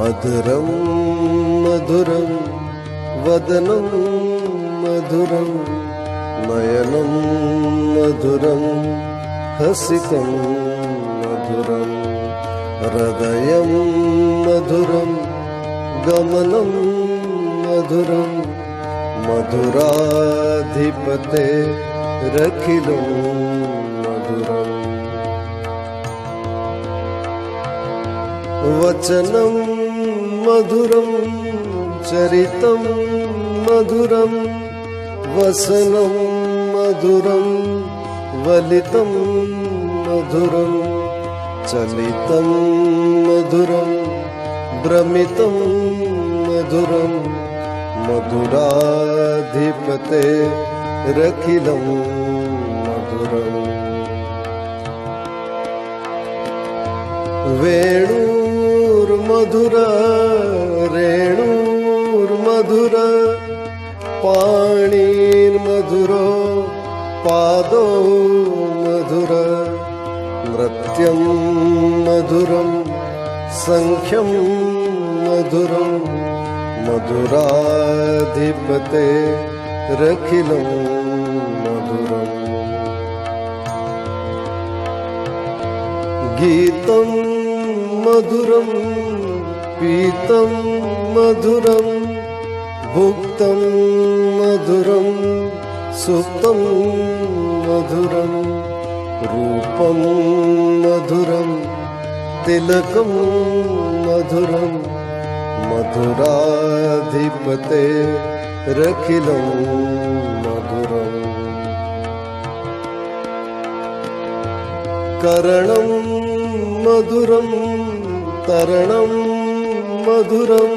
अधरं मधुरं वदनं मधुरं नयनं मधुरं हसितं मधुरं हृदयं मधुरं गमनं मधुरं मधुराधिपते रखिलं मधुरम् वचनं मधुरं चरितं मधुरं वसनं मधुरं वलितं मधुरं चलितं मधुरं भ्रमितं मधुरं मधुराधिपते रखिलं मधुरम् वेणुर्मधुर रेणुर्मधुर पाणिर्मधुरो पादो मधुर नृत्यं मधुरं संख्यं मधुरं मधुराधिपते रखिलं मधुरम् गीतं मधुरं पीतं मधुरं भुक्तं मधुरं सुप्तं मधुरं रूपं मधुरं तिलकं मधुरं मधुराधिपते रखिलं मधुरम् करणं मधुरं तरणं मधुरं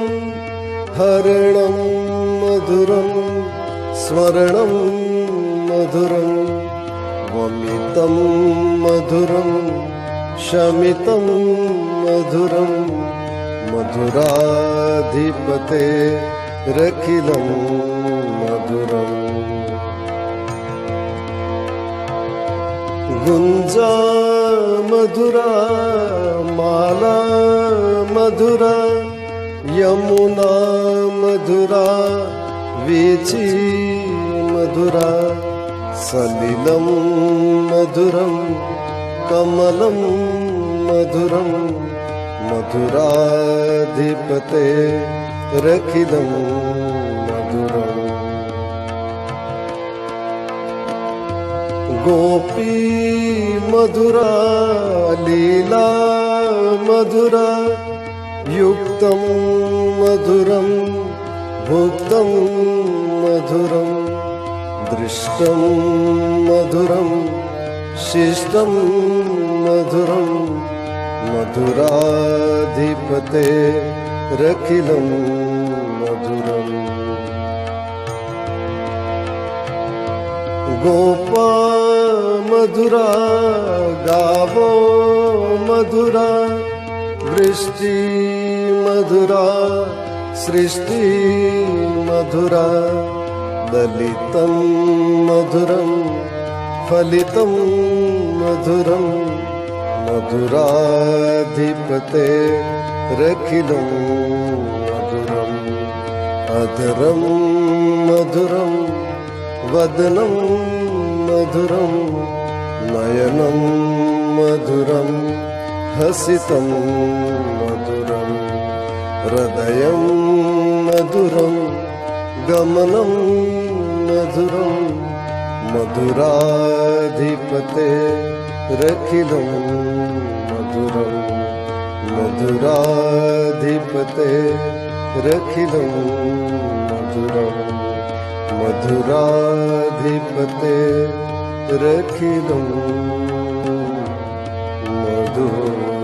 हरणं मधुरं स्मरणं मधुरं वमितं मधुरं शमितं मधुरं मधुराधिपते रखिलं मधुरम् गुंजा मधुरा माला मधुरा यमुना मधुरा वीची मधुरा सलिलं मधुरं कमलं मधुरं मधुराधिपते रखिलं मधुरम् गोपी मधुरा लीला मधुरा युक्तं मधुरं भुक्तं मधुरं दृष्टं मधुरं शिष्टं मधुरं मधुराधिपते रखिलं मधुरम् गोपा मधुरा गावो मधुरा वृष्टि मधुरा सृष्टि मधुरा दलितं मधुरं फलितं मधुरं मधुराधिपते रखिलं मधुरम् अधरं मधुरं वदनं मधुरं नयनं मधुरं हसितं मधुरं हृदयं मधुरं गमनं मधुरं मधुराधिपते रखिलं मधुरं मधुराधिपते रखिलं मधुरम् मधुराधिपते रखिलं मधुरम्।